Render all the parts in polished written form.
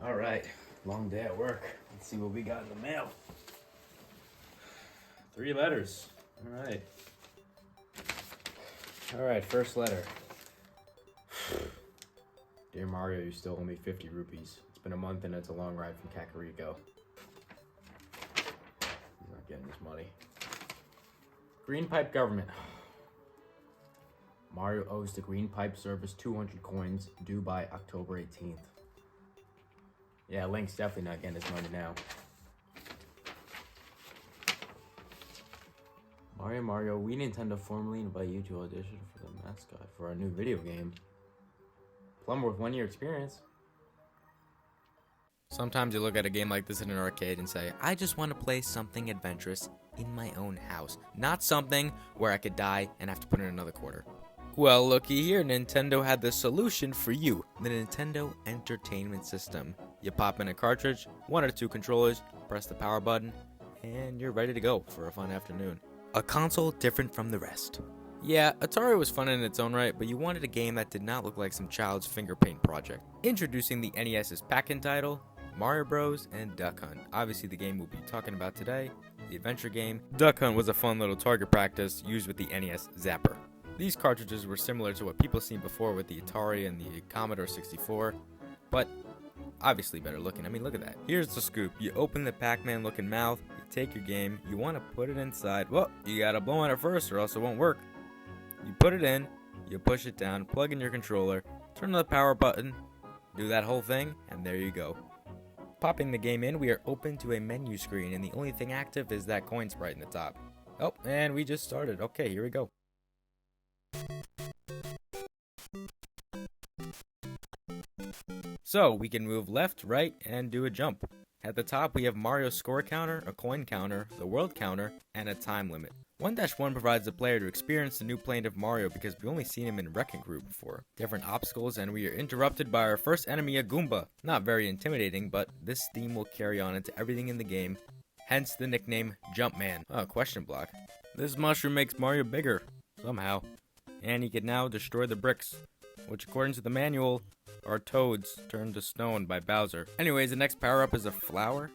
All right, long day at work. Let's see what we got in the mail. 3 letters. All right. All right, first letter. Dear Mario, you still owe me 50 rupees. It's been a month and it's a long ride from Kakariko. He's not getting his money. Green Pipe Government. Mario owes the Green Pipe Service 200 coins due by October 18th. Yeah, Link's definitely not getting his money now. Mario, we Nintendo formally invite you to audition for the mascot for our new video game. Plum with 1 year experience. Sometimes you look at a game like this in an arcade and say, I just want to play something adventurous in my own house, not something where I could die and have to put in another quarter. Well, looky here, Nintendo had the solution for you, the Nintendo Entertainment System. You pop in a cartridge, 1 or 2 controllers, press the power button, and you're ready to go for a fun afternoon. A console different from the rest. Yeah, Atari was fun in its own right, but you wanted a game that did not look like some child's finger paint project. Introducing the NES's pack-in title, Mario Bros. And Duck Hunt. Obviously the game we'll be talking about today, the adventure game. Duck Hunt was a fun little target practice used with the NES Zapper. These cartridges were similar to what people seen before with the Atari and the Commodore 64, but obviously better looking. I mean, look at that. Here's the scoop. You open the Pac-Man looking mouth, you take your game, you want to put it inside. Well, you gotta blow on it first or else it won't work. You put it in, you push it down, plug in your controller, turn on the power button, do that whole thing, and there you go. Popping the game in, we are open to a menu screen, and the only thing active is that coin sprite in the top. Oh, and we just started. Okay, here we go. So, we can move left, right, and do a jump. At the top, we have Mario's score counter, a coin counter, the world counter, and a time limit. 1-1 provides the player to experience the new plane of Mario because we've only seen him in Wrecking Crew before. Different obstacles, and we are interrupted by our first enemy, a Goomba. Not very intimidating, but this theme will carry on into everything in the game, hence the nickname Jumpman. Oh, question block. This mushroom makes Mario bigger, somehow. And he can now destroy the bricks, which according to the manual, are toads turned to stone by Bowser. Anyways, the next power-up is a flower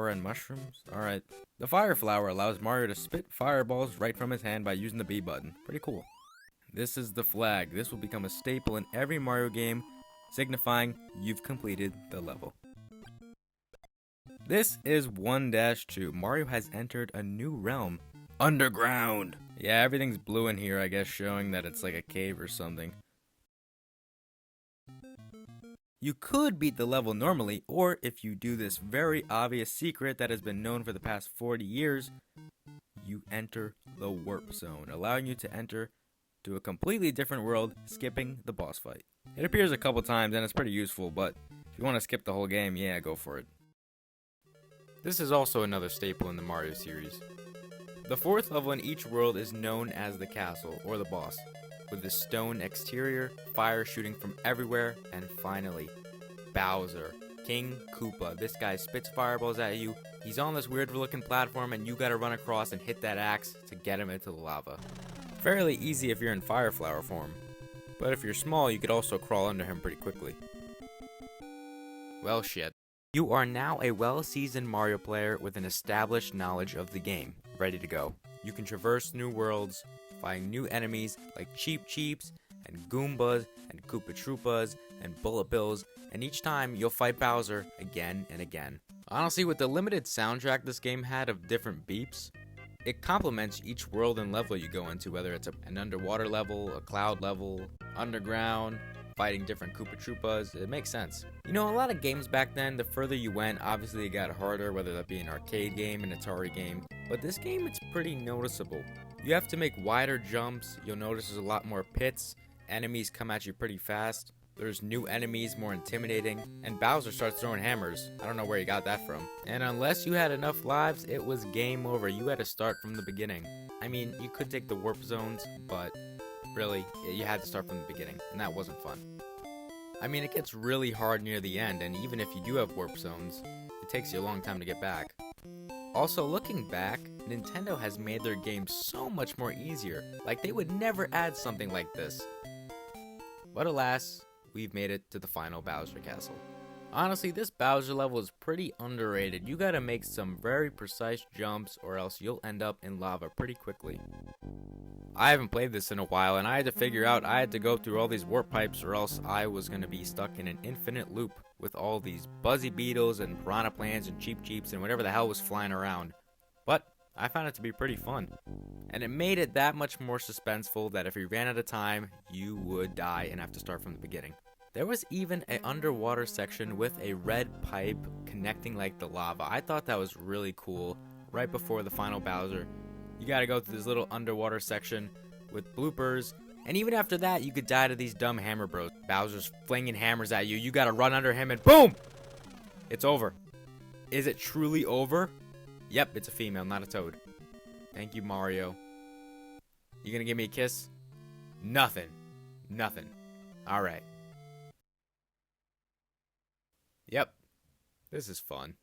and mushrooms. Alright. The fire flower allows Mario to spit fireballs right from his hand by using the B button. Pretty cool. This is the flag. This will become a staple in every Mario game, signifying you've completed the level. This is 1-2. Mario has entered a new realm. Underground! Yeah, everything's blue in here, I guess, showing that it's like a cave or something. You could beat the level normally, or if you do this very obvious secret that has been known for the past 40 years, you enter the warp zone, allowing you to enter to a completely different world, skipping the boss fight. It appears a couple times and it's pretty useful, but if you want to skip the whole game, yeah, go for it. This is also another staple in the Mario series. The 4th level in each world is known as the castle, or the boss, with a stone exterior, fire shooting from everywhere, and finally, Bowser, King Koopa. This guy spits fireballs at you, he's on this weird looking platform, and you gotta run across and hit that axe to get him into the lava. Fairly easy if you're in fire flower form, but if you're small, you could also crawl under him pretty quickly. Well shit. You are now a well-seasoned Mario player with an established knowledge of the game, ready to go. You can traverse new worlds, find new enemies like Cheep Cheeps, and Goombas, and Koopa Troopas, and Bullet Bills, and each time you'll fight Bowser again and again. Honestly, with the limited soundtrack this game had of different beeps, it complements each world and level you go into, whether it's an underwater level, a cloud level, underground, fighting different Koopa Troopas. It makes sense. You know, a lot of games back then, the further you went, obviously it got harder, whether that be an arcade game, an Atari game, but this game, it's pretty noticeable. You have to make wider jumps, you'll notice there's a lot more pits, enemies come at you pretty fast, there's new enemies, more intimidating, and Bowser starts throwing hammers. I don't know where he got that from. And unless you had enough lives, it was game over. You had to start from the beginning. I mean, you could take the warp zones, but really, you had to start from the beginning, and that wasn't fun. I mean, it gets really hard near the end, and even if you do have warp zones, it takes you a long time to get back. Also, looking back, Nintendo has made their games so much more easier. Like, they would never add something like this. But alas, we've made it to the final Bowser Castle. Honestly, this Bowser level is pretty underrated. You gotta make some very precise jumps or else you'll end up in lava pretty quickly. I haven't played this in a while, and I had to figure out I had to go through all these warp pipes or else I was gonna be stuck in an infinite loop with all these buzzy beetles and piranha plants and cheap cheeps and whatever the hell was flying around. But I found it to be pretty fun. And it made it that much more suspenseful that if you ran out of time, you would die and have to start from the beginning. There was even an underwater section with a red pipe connecting like the lava. I thought that was really cool. Right before the final Bowser, you gotta go through this little underwater section with bloopers. And even after that, you could die to these dumb hammer bros. Bowser's flinging hammers at you. You gotta run under him and boom! It's over. Is it truly over? Yep, it's a female, not a toad. Thank you, Mario. You gonna give me a kiss? Nothing. Nothing. Alright. Yep. This is fun.